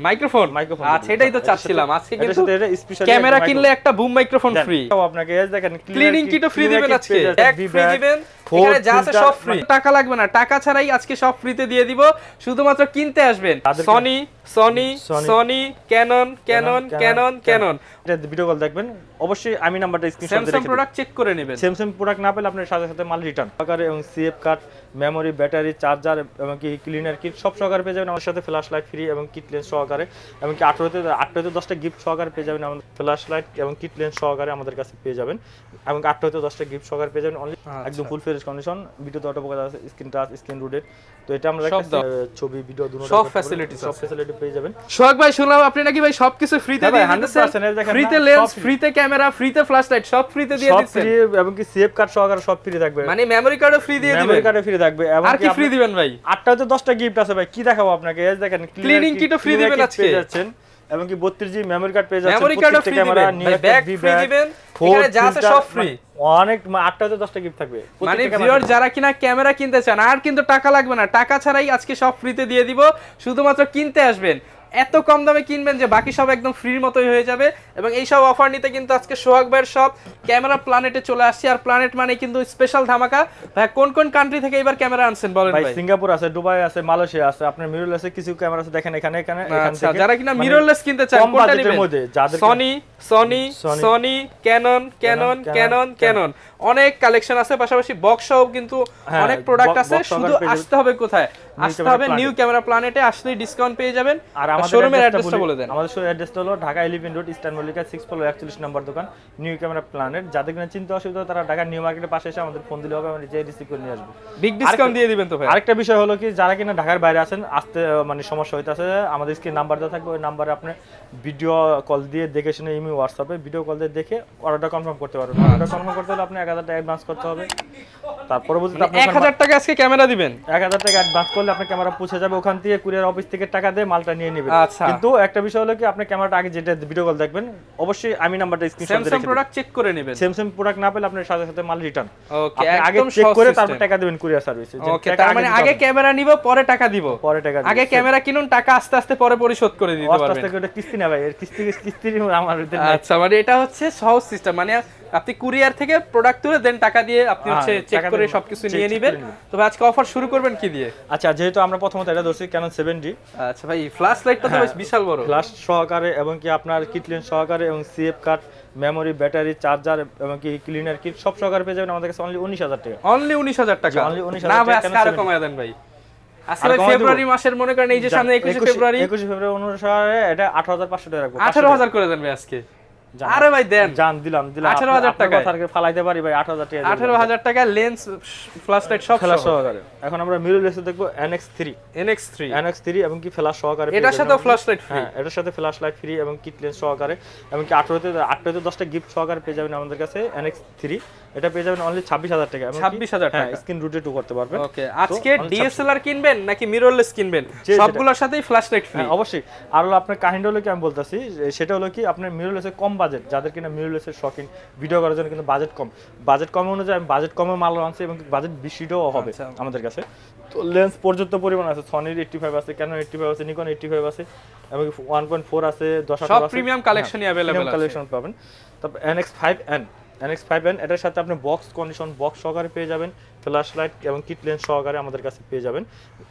Microphone microphone আচ্ছা এটাই তো চাচ্ছিলাম আজকে এটার কিন্তু সাথে এটা স্পেশাল ক্যামেরা কিনলে একটা বুম মাইক্রোফোন ফ্রি তাও আপনাকে এই দেখেন ক্লিনিং কিটও ফ্রি দিবেন আজকে এক ফ্রি দিবেন এখানে যা আছে সব ফ্রি টাকা লাগবে না টাকা ছাড়াই আজকে সব ফ্রিতে দিয়ে দিব শুধুমাত্র কিনতে আসবেন Sony Sony Sony Canon Canon Canon Canon এটা ভিডিও কল দেখবেন অবশ্যই আমি নাম্বারটা স্ক্রিনশট দিয়ে স্যামসাং প্রোডাক্ট চেক করে নেবেন স্যামসাং প্রোডাক্ট না পেলে আপনার সাথে সাথে মাল রিটার্ন সহকারে এবং CF card memory battery charger এবং কি ক্লিনার কিট সব সহকারে পেয়ে যাবেন আমার সাথে ফ্ল্যাশ লাইট ফ্রি এবং কিট লেন্স সহকারে এবং কি 18 10টা গিফট সহকারে পেয়ে যাবেন আমাদের ফ্ল্যাশ লাইট এবং কিট লেন্স সহকারে আমাদের কাছে পেয়ে যাবেন এবং 18 10টা গিফট সহকারে পেয়ে যাবেন অনলি একদম ফুল ফ্রেশ কন্ডিশন ভিডিও তো অটো পোকা আছে স্ক্রিন টাচ স্ক্রিন রুটেড তো এটা আমরা ছবি ভিডিও দুটো সব ফ্যাসিলিটি পেয়ে যাবেন সোহাগ ভাই শুনলাম আপনি নাকি ভাই সবকিছু ফ্রিতে দিয়ে দিচ্ছেন 100% ফ্রিতে লেন্স ফ্রিতে ক্যামেরা ফ্রিতে ফ্ল্যাশ লাইট সব ফ্রিতে দিয়ে দিচ্ছেন এবং কি সেভ কার্ড সহকারে সব ফ্রি থাকবে মানে মেমরি কার্ডও ফ্রি দিয়ে দিবেন মেমরি কার্ডও ফ্রি থাকবে এবং আর কি ফ্রি দিবেন ভাই 8টা তো 10টা গিফট আছে ভাই কি দেখাবো আপনাকে এই দেখেন ক্লিনিং কিটও ফ্রি দিবেন আজকে পেয়ে যাচ্ছেন এবং কি 32 জিবি মেমরি কার্ড পেয়ে যাচ্ছেন মেমরি কার্ডও ফ্রি ক্যামেরা দিবেন নিয়ে ব্যাগ ফ্রি দিবেন এখানে যা আছে সব ফ্রি অনেক 8টা তো 10টা গিফট থাকবে মানে ভিউয়ার যারা কিনা ক্যামেরা কিনতে চান আর কিন্তু টাকা লাগবে না টাকা ছাড়াই আজকে সব ফ্রিতে দিয়ে দিব শুধুমাত্র কিনতে আসবেন এত কম দামে কিনবেন যে বাকি সব একদম ফ্রির মতোই হয়ে যাবে এবং এই সব অফার নিতে কিন্তু আজকে সোহাগ ভাইয়ের সব ক্যামেরা প্ল্যানেটে চলে আসছে আর প্ল্যানেট মানে কিন্তু স্পেশাল ধামাকা ভাই কোন কোন কান্ট্রি থেকে এবার ক্যামেরা আনছেন বলেন ভাই সিঙ্গাপুর আছে দুবাই আছে মালয়েশিয়া আছে আপনার মিররলেসে কিছু ক্যামেরা আছে দেখেন এখানে আচ্ছা যারা কিনা মিররলেস কিনতে চান কোনটা নেবেন Sony Sony Sony Canon Canon Canon Canon অনেক কালেকশন আছে পাশাপাশি বক্স সহ কিন্তু অনেক প্রোডাক্ট আছে শুধু আসতে হবে কোথায় আসতে হবে নিউ ক্যামেরা প্ল্যানেটে আসলেই ডিসকাউন্ট পেয়ে যাবেন আর আমাদের শোরুমের অ্যাড্রেসটা বলে দেন আমাদের শোরুমের অ্যাড্রেসটা হলো Dhaka 11 road eastern Mallika 6 floor 41 নম্বর দোকান নিউ ক্যামেরা প্ল্যানেট যাদের কিনা চিন্তা অসুবিধা তারা ঢাকা নিউ মার্কেটের পাশে এসে আমাদের ফোন দিলে হবে আমরা যে রিসিভ করে নিয়ে আসব বিগ ডিসকাউন্ট দিয়ে দিবেন তো ভাই আরেকটা বিষয় হলো কি যারা কিনা ঢাকার বাইরে আছেন আসতে মানে সমস্যা হইতাছে আমাদের স্ক্রিন নাম্বার দেওয়া থাকবে ওই নাম্বারে আপনি ভিডিও কল দিয়ে দেখে শুনে ইমি হোয়াটসঅ্যাপে ভিডিও কল দিয়ে দেখে অর্ডারটা কনফার্ম করতে পারবেন অর্ডারটা কনফার্ম করতে হলে আপনি 1000 টাকা অ্যাডভান্স করতে হবে তার পরবর্তীতে আপনি 1000 টাকা আজকে ক্যামেরা দিবেন 1000 টাকা অ্যাডভান্স করলে আপনার ক্যামেরা পৌঁছে যাবে ওখান থেকে কুরিয়ার অফিস থেকে টাকা দিয়ে মালটা নিয়ে নেবেন কিন্তু একটা বিষয় হলো কি আপনি ক্যামেরাটা আগে যেটা ভিডিও কল দেখবেন অবশ্যই আমি নাম্বারটা স্ক্রিনশট দিয়ে স্যামসাং প্রোডাক্ট চেক করে নেবেন স্যামসাং প্রোডাক্ট না পেলে আপনার সাথে সাথে মাল রিটার্ন ওকে আগে চেক করে তারপর টাকা দিবেন কুরিয়ার সার্ভিসে ওকে তার মানে আগে ক্যামেরা নিব পরে টাকা দিব পরে টাকা আগে ক্যামেরা কিনুন টাকা আস্তে আস্তে পরে পরিশোধ করে দিতে পারবেন আস্তে আস্তে কিস্তি না ভাই এর কিস্তি আমার আচ্ছা মানে এটা হচ্ছে সহজ সিস্টেম মানে আপনি কুরিয়ার থেকে প্রোডাক্ট তুলে দেন টাকা দিয়ে আপনি হচ্ছে চেক করে সবকিছু নিয়ে নেবেন তবে আজকে অফার শুরু করবেন কি দিয়ে আচ্ছা যেহেতু আমরা প্রথমত এটা ধরছি ক্যানন 7D আচ্ছা ভাই ফ্ল্যাশ লাইটটা তো বেশ বিশাল বড় ফ্ল্যাশ সহকারে এবং কি আপনার কিট লেন্স সহকারে এবং CF card memory battery charger এবং কি ক্লিনার কিট সব সহকারে পেয়ে যাবেন আমাদের কাছে অনলি 19000 টাকা অনলি 19000 টাকা অনলি 19000 না ভাই আজকে আরো কমায় দেন ভাই আসলে ফেব্রুয়ারি মাসের মনে করেন এই যে সামনে 21 ফেব্রুয়ারি অনুসারে এটা 18500 টাকা রাখবো 18000 করে দেন ভাই আজকে আরে ভাই দেন জান দিলাম 18000 টাকা কথাকে ফালাইতে পারি ভাই 18000 টাকা 18000 টাকা লেন্স ফ্ল্যাশ লাইট সব সহকারে এখন আমরা মিররলেসে দেখবো NX3 এবং কি ফ্ল্যাশ সহকারে এটার সাথে ফ্ল্যাশ লাইট ফ্রি হ্যাঁ এটার সাথে ফ্ল্যাশ লাইট ফ্রি এবং কিট লেন্স সহকারে এবং কি 18 10টা গিফট সহকারে পেয়ে যাবেন আমাদের কাছে NX3 এটা পেয়ে যাবেন অনলি 26000 টাকা 26000 টাকা স্ক্রিন রুটেড করতে পারবেন ওকে আজকে ডিএসএলআর কিনবেন নাকি মিররলেস কিনবেন সবগুলোর সাথেই ফ্ল্যাশ লাইট ফ্রি অবশ্যই আর হলো আপনার কাহিনীটা হলো কি আমি বলতাছি সেটা হলো কি আপনার মিররলেসে কম বাজেট যাদের কিনা মিররলেসের শখিন ভিডিও করার জন্য কিন্তু বাজেট কম অনুযায়ী আমি বাজেট কমে মাল আনছি এবং বাজেট বেশিটাও হবে আমাদের কাছে তো লেন্স পর্যাপ্ত পরিমাণ আছে সনির 85 আছে ক্যানন 85 আছে নিকন 85 আছে এবং 1.4 আছে 10 আছে সব প্রিমিয়াম কালেকশনই अवेलेबल আছে কালেকশন পাবেন তারপর NX5N এটার সাথে আপনি বক্স কন্ডিশন বক্স সহকারে পেয়ে যাবেন ফ্ল্যাশ লাইট এবং কিট লেন্স সহকারে আমাদের কাছে পেয়ে যাবেন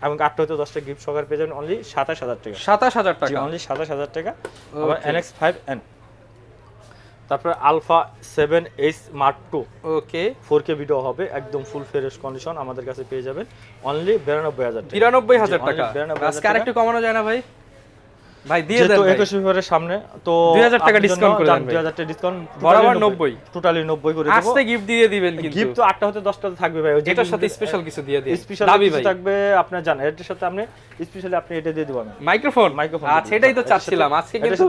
এবং 8 হতে 10টা গিফট সহকারে পেয়ে যাবেন অনলি 27000 টাকা 27000 টাকা অনলি 27000 টাকা আবার NX5N তারপর আলফা 7H Mark II ওকে 4K ভিডিও হবে একদম ফুল ফ্রেশ কন্ডিশন আমাদের কাছে পেয়ে যাবেন অনলি 92000 টাকা 92000 টাকা আজকে আরেকটু কমানো যায় না ভাই ভাই দিয়ে দেন ভাই 21 ফেব্রুয়ারির সামনে তো 2000 টাকা ডিসকাউন্ট করে দেন 2000 টাকা ডিসকাউন্ট বরাবর 90 টোটালি 90 করে দেব আজকে গিফট দিয়ে দিবেন কিন্তু গিফট তো 8টা হতে 10টা থাকবে ভাই এটার সাথে স্পেশাল কিছু দিয়ে দিন স্পেশাল কিছু থাকবে আপনারা জানেন এটার সাথে আপনি স্পেশালি আপনি এটা দিয়ে দেব আমি মাইক্রোফোন আচ্ছা এটাই তো চাচ্ছিলাম আজকে কিন্তু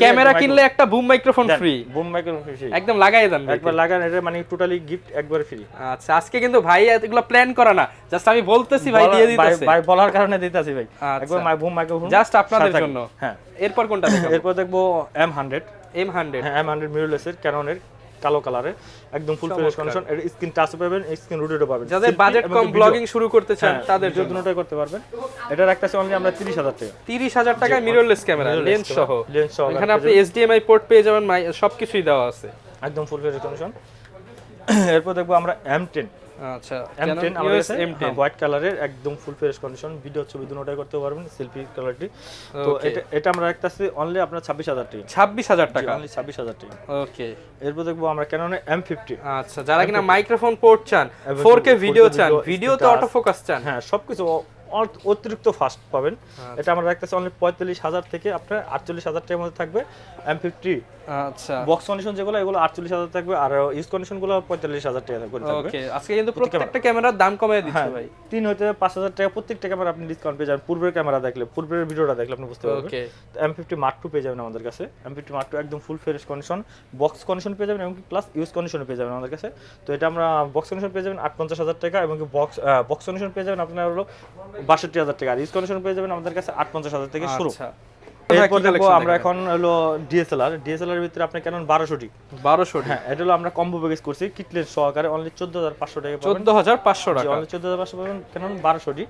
ক্যামেরা কিনলে একটা বুম মাইক্রোফোন ফ্রি ফ্রি একদম লাগাই দেন একবার লাগান এটা মানে টোটালি গিফট একবার ফ্রি আচ্ছা আজকে কিন্তু ভাই এগুলো প্ল্যান করা না জাস্ট আমি বলতেছি ভাই দিয়ে দিতেছি ভাই বলার কারণে দিতেছি ভাই একবার বুম মাইক্রোফোন জাস্ট আপনাদের জন্য হ্যাঁ এরপর কোনটা দেখাবো এরপর দেখবো M100 M100 হ্যাঁ M100 মিররলেসের ক্যাননের কালো কালারের একদম ফুল ফ্রেশ কন্ডিশন। এর স্ক্রিন টাচ পাবেন, স্ক্রিন রোটেটও পাবেন। যাদের বাজেট কম ব্লগিং শুরু করতে চান তাদের জন্য দুটোটাই করতে পারবেন। এটা রাখতেছি অনলি আমরা 30,000 টাকা। 30,000 টাকায় মিররলেস ক্যামেরা, লেন্স সহ। এখানে আপনি HDMI পোর্ট পেয়ে যাবেন, সবকিছুই দেওয়া আছে, একদম ফুল ফ্রেশ কন্ডিশন। এরপর দেখবো আমরা M10। আচ্ছা, M10 আমাদের কাছে হোয়াইট কালারের একদম ফুল ফ্রেশ কন্ডিশন, ভিডিও ছবি দুটোটাই করতে পারবেন, সেলফি কোয়ালিটি। তো এটা আমরা রাখতেছি অনলি আপনার 26,000 টাকা। 26,000 টাকা, অনলি 26,000 টাকা। ওকে। এরপর দেখবো আমরা Canon M50। আচ্ছা, যারা কিনা মাইক্রোফোন পোর্ট চান, 4K ভিডিও চান, ভিডিওতে অটো ফোকাস চান, হ্যাঁ সবকিছু অতিরিক্ত ফাস্ট পাবেন। এটা আমরা রাখতেছি অনলি 45,000 থেকে আপনার 48,000 টাকার মধ্যে থাকবে M50। আচ্ছা, বক্স কন্ডিশন যেগুলো এগুলো 48,000 থাকবে, আর ইউজ কন্ডিশন গুলো 45,000 টাকা করে থাকবে। ওকে, আজকে কিন্তু প্রত্যেকটা ক্যামেরার দাম কমিয়ে দিচ্ছে ভাই। 3 হইতে 5,000 টাকা প্রত্যেকটা ক্যামেরা আপনি ডিসকাউন্ট পেয়ে যাবেন। পূর্বের ক্যামেরা দেখলে, পূর্বের ভিডিওটা দেখলে আপনি বুঝতে পারবেন। ওকে, M50 Mark II পেয়ে যাবেন আমাদের কাছে। M50 Mark II একদম full fresh condition, box condition পেয়ে যাবেন এবং প্লাস ইউজ কন্ডিশন পেয়ে যাবেন আমাদের কাছে। তো এটা আমরা বক্স কন্ডিশন পেয়ে যাবেন 58,000 টাকা, এবং বক্স কন্ডিশন পেয়ে যাবেন আপনার হলো 62,000 টাকা, আর ইউজ কন্ডিশন পেয়ে যাবেন আমাদের কাছে 58,000 থেকে শুরু। আচ্ছা, এরপর দেখবো আমরা এখন হলো DSLR এর ভিতরে আপনি Canon 1200D। 1200D, হ্যাঁ, এটা হলো আমরা কম্বো প্যাকেজ করছি কিট লেন্স সহকারে অনলি 14,500 টাকা পাবেন। 14,500 টাকা, অনলি 14,500 পাবেন Canon 1200D।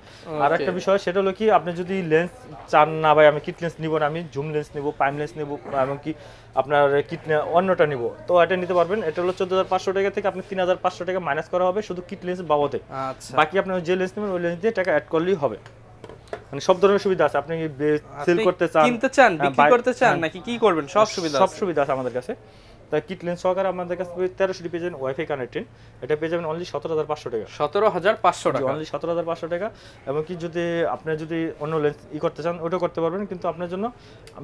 আর একটা বিষয় সেটা হলো কি, আপনি যদি লেন্স চান না ভাই আমি কিট লেন্স নিব না, আমি জুম লেন্স নিব, প্রাইম লেন্স নিব, এবং কি আপনার কিট অন্যটা নিব, তো এটা নিতে পারবেন। এটা হলো 14,500 টাকা থেকে আপনি 3,500 টাকা মাইনাস করা হবে শুধু কিট লেন্স বাবদে। আচ্ছা, বাকি আপনি যে লেন্স নেবেন ওই লেন্স দিয়ে টাকা অ্যাড করলেই হবে। মানে সব ধরনের সুবিধা আছে, আপনি সেল করতে চান, কিনতে চান, বিক্রি করতে চান, নাকি কি করবেন, সব সুবিধা আছে। সব সুবিধা আছে আমাদের কাছে। তাই কিট লেন্স সহকারে আমাদের কাছে 1300 পেয়ে যাবেন, ওয়াইফাই কানেক্টেড। এটা পেয়ে যাবেন অনলি 17,500 টাকা। 17,500 টাকা, অনলি 17,500 টাকা। এবং কি যদি আপনি যদি অন্য লেন্স করতে চান ওটাও করতে পারবেন, কিন্তু আপনার জন্য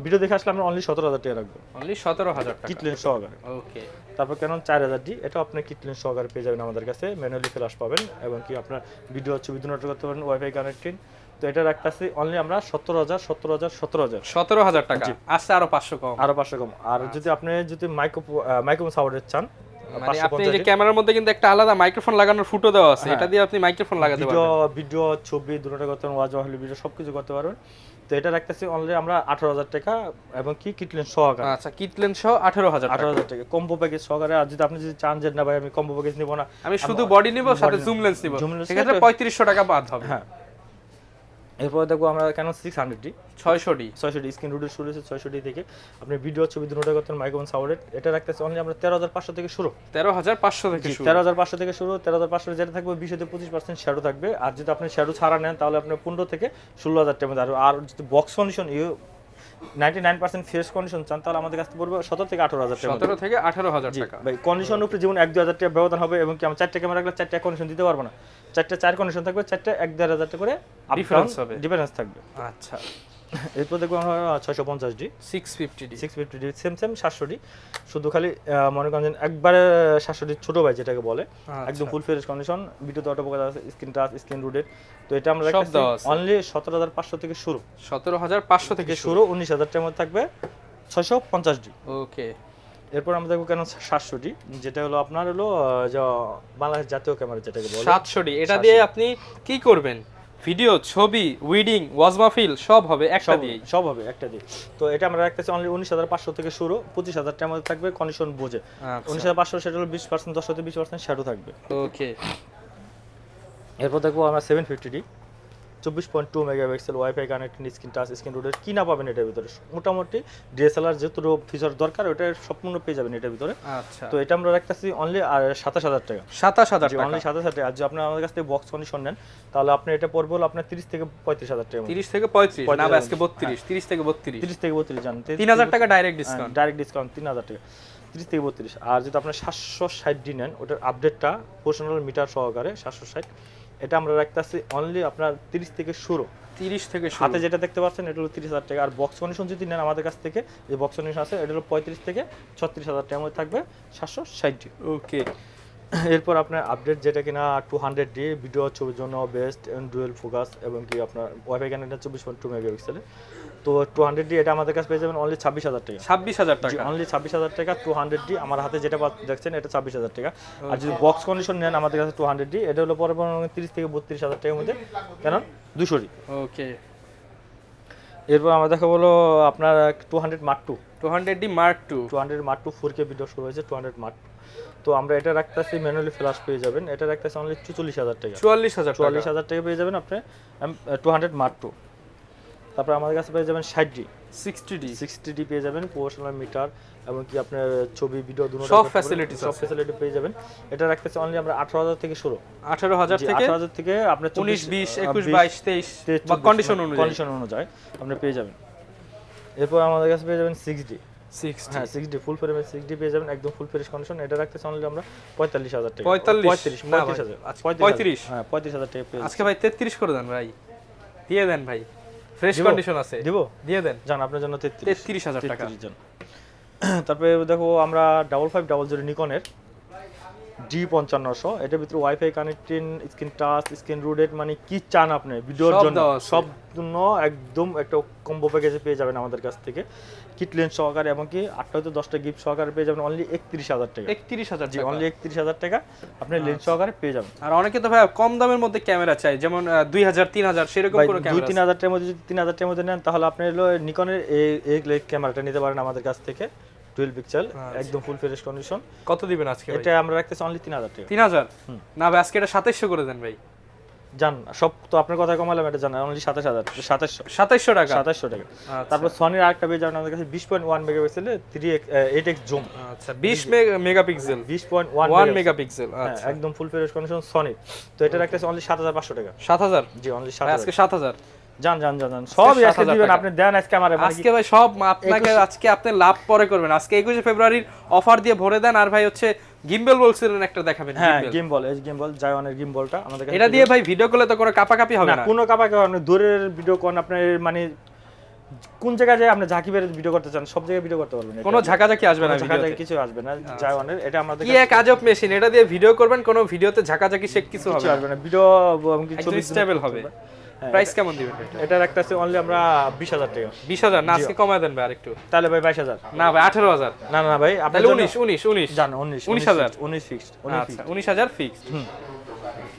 ভিডিও দেখে আসলে আমরা অনলি 17,000 টাকা রাখবো, অনলি 17,000 টাকা কিট লেন্স সহকারে। ওকে। তারপর Canon 4000D, এটাও আপনি কিট লেন্স সহকারে পেয়ে যাবেন আমাদের কাছে, ম্যানুয়ালি ফ্ল্যাশ পাবেন, এবং কি আপনার ভিডিও ছবি দুটো করতে পারবেন, ওয়াইফাই কানেক্টেড। তো এটা রাখতেছি অনলি আমরা 17,000 টাকা, আসছে আরো 500 কম, আরো 500 কম। আর যদি আপনি যদি মাইক্রোফোন সাপোর্ট চান, মানে আপনি এই যে ক্যামেরার মধ্যে কিন্তু একটা আলাদা মাইক্রোফোন লাগানোর ফুটো দেওয়া আছে, এটা দিয়ে আপনি মাইক্রোফোন লাগাতে পারবেন, ভিডিও ছবি দুটোটা করতে পারবেন, ওয়াজ মাহফিল ভিডিও সবকিছু করতে পারবেন। তো এটা রাখতেছি অনলি আমরা 18,000 টাকা, এবং কি কিট লেন্স সহকারে। আচ্ছা, কিট লেন্স সহ 18,000 টাকা কম্বো প্যাকেজ সহকারে। আর যদি আপনি যদি চান যে না ভাই আমি কম্বো প্যাকেজ নিব না, আমি শুধু বডি নিব সাথে জুম লেন্স নিব, সেক্ষেত্রে 3,500 টাকা বাদ হবে। হ্যাঁ। এরপর দেখো আমরা Canon 600D 600D screen rotate শুরু হয়েছে 600D থেকে। আপনি ভিডিও ছবি দুটোটা করতেন, মাইক্রোফোন সাপোর্টেড। এটা রাখতেছে অনলি আমরা 13,500 থেকে শুরু, 13,500 থেকে শুরু, 13,500 থেকে শুরু। 13,500 যেটা থাকবে 20 থেকে 25% শ্যাডো থাকবে। আর যদি আপনি শ্যাডো ছাড়া নেন তাহলে আপনার 15 থেকে 16,000 টাকার মধ্যে। আর যদি বক্স কন্ডিশন 99% ফ্রেশ কন্ডিশন চান তাহলে আমাদের কাছে পড়বে 17 থেকে 18,000 টাকা, 17 থেকে 18,000 টাকা। ভাই কন্ডিশন উপরে যেমন 1-2,000 টাকা ব্যবধান হবে, এবং কি আমরা 4টা ক্যামেরা রাখলে 4টা কন্ডিশন দিতে পারবো না, 4টা 4 কন্ডিশন থাকবে, 4টা 1-1,500 টাকা করে ডিফারেন্স থাকবে। আচ্ছা, এরপর দেখবো আমরা 650D 650D সেম 700D, শুধু খালি মনে করেন একবারে 700D ছোট ভাই যেটাকে বলে, একদম ফুল ফ্রেশ কন্ডিশন, ভিডিওতে অটো ফোকাস আছে, স্ক্রিন টাচ, স্ক্রিন রোটেট। তো এটা আমরা রাখছি অনলি 17,500 থেকে শুরু, 17,500 থেকে শুরু, 19,000 টাকার মধ্যে থাকবে 650D। ওকে। এরপর আমরা দেখবো Canon 700D, যেটা হলো আপনার হলো বাংলাদেশ জাতীয় ক্যামেরা যেটাকে বলে 700D। এটা দিয়ে আপনি কি করবেন? ভিডিও, ছবি, উইডিং, ওয়াজ মাহফিল সব হবে একটা দিয়ে, সব হবে একটা দিয়ে। তো এটা আমরা রাখতেছি অনলি 19,500 থেকে শুরু, 25,000 টাকার মধ্যে থাকবে কন্ডিশন বুঝে। 19,500 সেটা হলো 20%, 10 থেকে 20% শ্যাডো থাকবে। ওকে। এরপর দেখবো আমরা 750D 24.2 megapixel, wifi connected, screen touch, screen rotate. কি না পাবেন এটার ভিতরে? মোটামুটি ডিএসএলআর যত ফিচার দরকার ওটা সম্পূর্ণ পেয়ে যাবেন এটার ভিতরে। আচ্ছা, তো এটা আমরা রাখতেছি অনলি 27,000 টাকা, 27,000 টাকা, অনলি 27,000 টাকা। আর যদি আপনি আমাদের কাছ থেকে বক্স কন্ডিশন নেন তাহলে আপনি এটা পড়বে হলো আপনার 30 থেকে 35,000 টাকা, 30 থেকে 35 না ভাই আজকে 32, 30 থেকে 32, 30 থেকে 32 জানেন, 3,000 টাকা ডাইরেক্ট ডিসকাউন্ট, 3,000 টাকা, 30 থেকে 32। আর যদি আপনার 760D নেন ওটার আপডেটটা পোর্শনাল মিটার সহকারে 760, এটা আমরা রাখতেছি অনলি আপনার 30 থেকে শুরু, 30 থেকে শুরু। হাতে যেটা দেখতে পাচ্ছেন এটা হলো 30,000 টাকা। আর বক্স কন্ডিশন যদি নেন আমাদের কাছ থেকে, যে বক্স কন্ডিশন আছে এটা হলো 35 থেকে 36,000 টাকার মধ্যে থাকবে 760D। ওকে। এরপর আপনার আপডেট যেটা কিনা 200D ভিডিও ছবির জন্য বেস্ট ডুয়েল ফোকাস, এবং কি আপনার ওয়াইফাই কানেক্টেড 24.2 মেগাপিক্সেল। তো 200D এটা আমাদের কাছে পেয়ে যাবেন অনলি 26,000 টাকা, 26,000 টাকা, অনলি 26,000 টাকা 200D। আমার হাতে যেটা দেখছেন এটা 26,000 টাকা। আর যদি বক্স কন্ডিশন নেন আমাদের কাছে 200D এটা হলো পরে 30 থেকে 32,000 টাকার মধ্যে, কেন 200D। ওকে। এরপর আমরা দেখা বলো আপনার 200 Mark II 200D Mark II 200 Mark II 4K video শুরু হয়েছে 200 Mark II। তো আমরা এটা রাখতেছি ম্যানুয়ালি ফ্ল্যাশ পেয়ে যাবেন, এটা রাখতেছি অনলি 44,000 টাকা। 44,000 টাকা। 44,000 টাকা পেয়ে যাবেন আপনি 200 মার্ক 2। তারপর আমাদের কাছে পেয়ে যাবেন 60D 60D পেয়ে যাবেন, প্রফেশনাল মিটার এবং কি আপনার ছবি ভিডিও দুটো সব ফ্যাসিলিটি পেয়ে যাবেন। এটা রাখতেছি অনলি আমরা 18,000 থেকে শুরু। 18,000 থেকে 18,000 থেকে আপনার 19 20 21 22 23 বা কন্ডিশন অনুযায়ী আপনি পেয়ে যাবেন। এরপর আমাদের কাছে পেয়ে যাবেন 6D 60 হ্যাঁ 6D ফুল ফ্রেমের 6D পেয়ে যাবেন একদম ফুল ফ্রেশ কন্ডিশন। এটা রাখতেছি অনলি আমরা 45,000 টাকা। 45,000 35 হ্যাঁ 35,000 টাকা পেয়ে আজকে ভাই 33 করে দেন ভাই, দিয়ে দেন ভাই, ফ্রেশ কন্ডিশন আছে, দিব দিয়ে দেন জান আপনার জন্য 33,000 টাকা। তারপরে দেখো আমরা 5500 নিকনের D5500, এটার ভিতরে wifi connecting, screen touch, screen rooted, মানে কি চান আপনি ভিডিওর জন্য সব জন্য একদম একটা কম্বো প্যাকেজে পেয়ে যাবেন আমাদের কাছ থেকে, কিট লেন্স সহকারে এবং কি 8টা হতে 10টা গিফট সহকারে পেয়ে যাবেন অনলি 31,000 টাকা। 31,000 জি অনলি 31,000 টাকা আপনি লেন্স সহকারে পেয়ে যাবেন। আর অনেকে তো ভাই কম দামের মধ্যে ক্যামেরা চাই, যেমন 2,000 3,000 সেরকম কোনো ক্যামেরা 2-3,000 টাকার মধ্যে যদি 3,000 টাকার মধ্যে নেন তাহলে আপনি হলো নিকনের এই ক্যামেরাটা নিতে পারেন আমাদের কাছ থেকে, 12 পিক্সেল একদম ফুল ফ্রেশ কন্ডিশন। কত দিবেন আজকে ভাই? এটা আমরা রাখতেছি অনলি 3,000 টাকা। 3,000 না ভাই, আজকে এটা 2700 করে দেন ভাই। জান সব তো আপনার কথা কমালাম, এটা জানা অনলি 2700 টাকা। 2700 টাকা। তারপর সনির আরেকটা পেয়ে যাবেন আমাদের কাছে 20.1 মেগাপিক্সেলে 8x জুম। আচ্ছা 20 মেগাপিক্সেল 20.1 মেগাপিক্সেল আচ্ছা একদম ফুল ফ্রেশ কন্ডিশন সনি। তো এটা রাখতেছি অনলি 7,500 টাকা। 7,000 জি অনলি ভাই 7,000 আজকে 7,000 জান সব আজকে দিবেন আপনি দেন আজকে আমারে আজকে ভাই সব আপনাকে আজকে আপনি লাভ পরে করবেন। আজকে 21 ফেব্রুয়ারির অফার দিয়ে ভরে দেন। আর ভাই হচ্ছে গিম্বল বলছিলেন একটা দেখাবেন। হ্যাঁ গিম্বল জায়নের গিম্বলটা আমাদের কাছে, এটা দিয়ে ভাই ভিডিও করলে তো কোনো কাপাকাপি হবে না, কোনো কাপাকাপি হবে না। দূরের ভিডিও কোন আপনি মানে কোন জায়গায় যায় আপনি ঝাঁকি বের ভিডিও করতে চান সব জায়গায় ভিডিও করতে পারবেন, কোনো ঝাঁকাঝাঁকি আসবে না, ঝাঁকাঝাঁকি কিছু আসবে না। জায়নের এটা আমাদের কি এক আজব মেশিন, এটা দিয়ে ভিডিও করবেন কোনো ভিডিওতে ঝাঁকাঝাঁকি শেক কিছু হবে আসবে না, ভিডিও একদম স্টেবল হবে। প্রাইস কেমন দিবেন এটা? এটা রাখতেছি অনলি আমরা 20,000 টাকা। 20,000 না আজকে কমায় দেন ভাই আরেকটু। তাহলে ভাই 22,000 না ভাই 18,000 না ভাই আপনি 19 জান 19 ফিক্সড 19,000 ফিক্সড।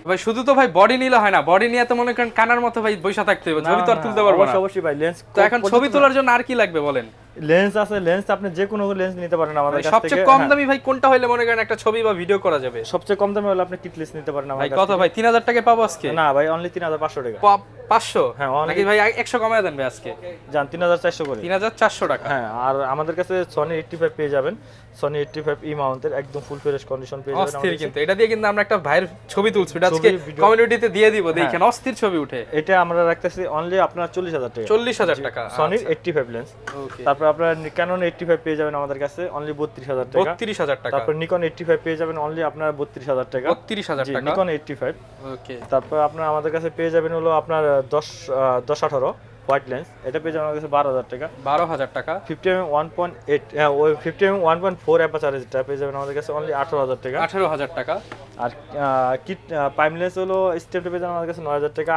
ভাই শুধু তো ভাই বডি নিলে হয় না, বডি নিয়ে তো মনে করেন কানার মতো ভাই বসে থাকতে হবে, ছবি তো আর তুলতে পারবো না। অবশ্যই ভাই লেন্স তো এখন ছবি তোলার জন্য আর কি লাগবে বলেন? লেন্স আছে, লেন্স আপনি যে কোনো লেন্স নিতে পারেন আমাদের কাছ থেকে। সবচেয়ে কম দামি ভাই কোনটা হইলে মনে করেন একটা ছবি বা ভিডিও করা যাবে? সবচেয়ে কম দামি হলে আপনি কিট লেন্স নিতে পারেন আমাদের কাছ থেকে। কত ভাই 3,000 টাকায় পাবো আজকে? না ভাই অনলি 3,500 টাকা। 500 হ্যাঁ নাকি ভাই 100 কমায় দেন ভাই আজকে? জান 3,400 করে। 3,400 টাকা। হ্যাঁ আর আমাদের কাছে সনি 85 পেয়ে যাবেন, সনি 85 ই মাউন্টের একদম ফুল ফ্রেশ কন্ডিশন পেয়ে যাবেন অস্থির। কিন্তু এটা দিয়ে কিন্তু আমরা একটা ভাইয়ের ছবি তুলছি, এটা আজকে কমিউনিটিতে দিয়ে দিব, দেখেন অস্থির ছবি উঠে। এটা আমরা রাখতেছি অনলি আপনার 40,000 টাকা। 40,000 টাকা সনির 85 লেন্স। তারপর আপনার ক্যানন 85 পেয়ে যাবেন আমাদের কাছে অনলি 32,000 টাকা। 32,000 টাকা। তারপর নিকন 85 পেয়ে যাবেন অনলি আপনার 32,000 টাকা। 32,000 টাকা নিকন 85। ওকে। তারপর আপনার আমাদের কাছে পেয়ে যাবেন হলো আপনার 10-18 হোয়াইট লেন্স, এটা পেয়ে যাবেন আমাদের কাছে 12,000 টাকা। 12,000 টাকা। 50mm 1.8 ওই 50mm 1.4 অ্যাপারচার যেটা পেয়ে যাবেন আমাদের কাছে অনলি 18,000 টাকা। 18,000 টাকা। আর কিট প্রাইম লেন্স হলো স্টেপটা পেয়ে যাবেন আমাদের কাছে 9,000 টাকা।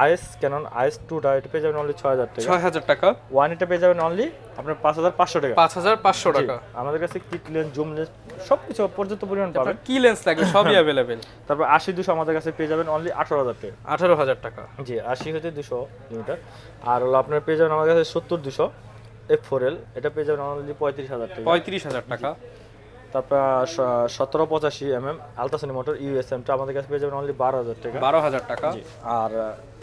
আইএস ক্যানন আইএস 2টা এটা পেয়ে যাবেন অনলি 6,000 টাকা। 6,000 টাকা। ওয়ান এটা পেয়ে যাবেন অনলি আপনার 5,500 টাকা। 5,500 টাকা। আমাদের কাছে কিট লেন্স জুম লেন্স সবকিছু পর্যাপ্ত পরিমাণ পাবেন। কি লেন্স লাগবে সবই अवेलेबल। তারপর 80-200 আমাদের কাছে পেয়ে যাবেন অনলি 18,000 টাকা। 18,000 টাকা। জি 80 হতে 200 লিটার। আর হলো আপনার পেয়ে যাবেন আমাদের কাছে 70-200 F4L এটা পেয়ে যাবেন অনলি 35,000 টাকা। 35,000 টাকা। তারপর 1785 আলট্রাসোনি মোটর ইউএসএমটা আমাদের কাছে পেয়ে যাবেন অনলি 12,000 টাকা। 12,000 টাকা। আর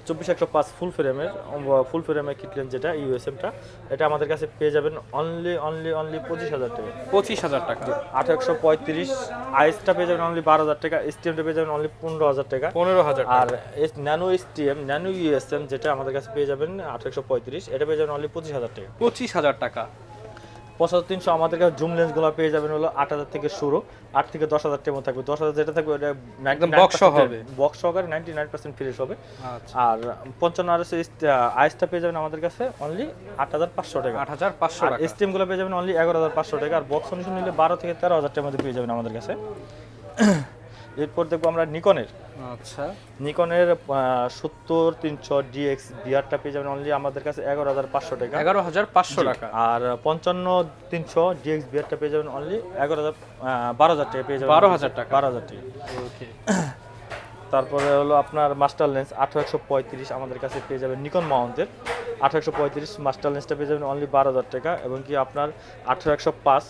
24-105 ফুল ফ্রেমের কিট লেন্স যেটা ইউএসএমটা এটা আমাদের কাছে পেয়ে যাবেন অনলি 25,000 টাকা। 25,000 টাকা। 835 আইএসটা পেয়ে যাবেন অনলি 12,000 টাকা। এসটিএমটা পেয়ে যাবেন অনলি 15,000 টাকা। 15,000 টাকা। আর ন্যানো এসটিএম ন্যানো ইউএসএম যেটা আমাদের কাছে পেয়ে যাবেন 835 এটা পেয়ে যাবেন অনলি 25,000 টাকা। 25,000 টাকা। 75-300 আমাদের কাছে জুম লেন্সগুলো পেয়ে যাবেন হলো 8,000 থেকে শুরু, 8 থেকে 10,000 টাকার মধ্যে থাকবে। 10,000 যেটা থাকবে ওটা একদম বক্স হবে, বক্স সহকারে 99% ফ্রেশ হবে। আচ্ছা। আর 55 আরএস আইসটা পেয়ে যাবেন আমাদের কাছে অনলি 8,500 টাকা। 8,500 টাকা। এসটিএম গুলো পেয়ে যাবেন অনলি 11,500 টাকা। আর বক্স কন্ডিশন নিলে 12 থেকে 13,000 টাকার মধ্যে পেয়ে যাবেন আমাদের কাছে। এরপর দেখবো আমরা নিকনের। আচ্ছা নিকনের 70-300 ডিএক্স বিআরটা পেয়ে যাবেন অনলি আমাদের কাছে 11,500 টাকা। 11,500 টাকা। আর 55-300 ডিএক্স বিআরটা পেয়ে যাবেন অনলি 12,000 টাকা পেয়ে যাবেন। 12,000 টাকা। 12,000 টাকা। ওকে। তারপরে হলো আপনার মাস্টার লেন্স 835 আমাদের কাছে পেয়ে যাবেন নিকন মাউন্টের 835 মাস্টার লেন্সটা পেয়ে যাবেন অনলি 12,000 টাকা। এবং কি আপনার 805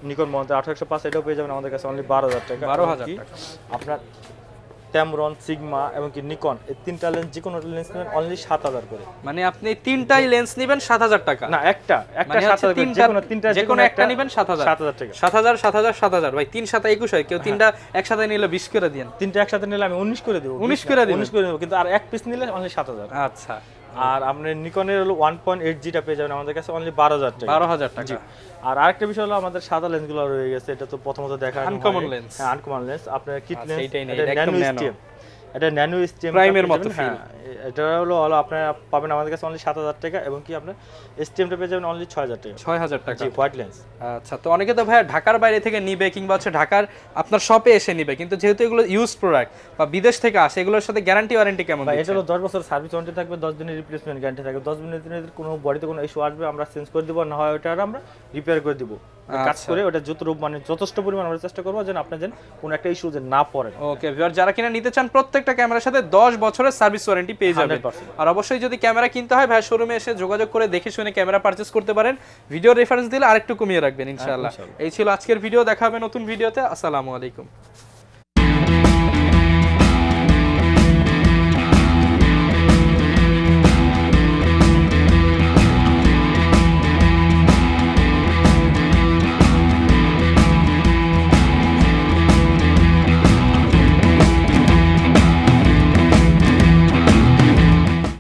নিকন মন্ত্র 8105 এটাও পেয়ে যাবেন আমাদের কাছে অনলি 12000 টাকা 12,000 কি টাকা। আপনার ট্যামরন সিগমা এবং কি নিকন এই তিনটা লেন্স যে কোনো লেন্স নেবেন অনলি 7000 করে। মানে আপনি তিনটাই লেন্স নেবেন 7000 টাকা? না একটা মানে হচ্ছে 7000 করে, যে কোনো একটা নেবেন 7000 7000 টাকা। 7000 7000 7000 ভাই 3 7 21 হয়, কেউ তিনটা একসাথে নিলে 20 করে দেন। তিনটা একসাথে নিলে আমি 19 করে দেব। 19 করে দিবেন? 19 করে দেব, কিন্তু আর এক পিস নিলে অনলি 7000। আচ্ছা, আর আপনি নিকনের হলো 1.8G টা পেয়ে যাবেন আমাদের কাছে অনলি 12000 টাকা। 12000 টাকা। জি। আর আরেকটা বিষয় হলো আমাদের সাদা লেন্সগুলো রয়ে গেছে, এটা তো প্রথমত দেখা Uncommon lens। হ্যাঁ আনকমন লেন্স। আপনার কিট আচ্ছা, লেন্স এইটাই নেই, এটা এটা একদম ন্যানো nano। স্টিম, এটা ন্যানো স্টিম Prime-এর মতো feel। এটা হলো আপনারা পাবেন আমাদের কাছে অনলি 7000 টাকা এবং কি আপনার স্টিমটা পেয়ে যাবেন অনলি 6000 টাকা। 6000 টাকা। জি, হোয়াইট লেন্স। আচ্ছা, তো অনেকে তো ভাই ঢাকার বাইরে থেকে নিবে কিংবা হচ্ছে ঢাকার আপনার শপে এসে নিবে, কিন্তু যেহেতু এগুলো ইউজ প্রোডাক্ট বা বিদেশ থেকে আসে, এগুলোর সাথে গ্যারান্টি ওয়ারেন্টি কেমন ভাই এটা দিচ্ছেন? হলো 10 বছর সার্ভিস ওয়ারেন্টি থাকবে, 10 দিনের রিপ্লেসমেন্ট গ্যারান্টি থাকবে। 10 দিনের কোনো বডিতে কোনো ইস্যু আসবে আমরা চেঞ্জ করে দিব, না হয় ওটা আমরা রিপেয়ার করে দিব। কাজ আচ্ছা। করে ওটা মানে যথেষ্ট পরিমাণ আমরা চেষ্টা করবো যেন আপনার যেন কোনো একটা ইস্যু যে না পড়ে। ওকে ভিউয়ার, যারা কিনা নিতে চান প্রত্যেকটা ক্যামেরার সাথে 10 বছরের সার্ভিস ওয়ারেন্টি পেয়ে যাবেন। 100%। আর অবশ্যই যদি ক্যামেরা কিনতে হয় ভাই শোরুমে এসে যোগাযোগ করে দেখে শুনে ক্যামেরা পারচেজ করতে পারেন। ভিডিও রেফারেন্স দিলে আরেকটু কমিয়ে রাখবেন ইনশাআল্লাহ। ইনশাআল্লাহ। এই ছিল আজকের ভিডিও, দেখা হবে নতুন ভিডিওতে। আসসালামু আলাইকুম।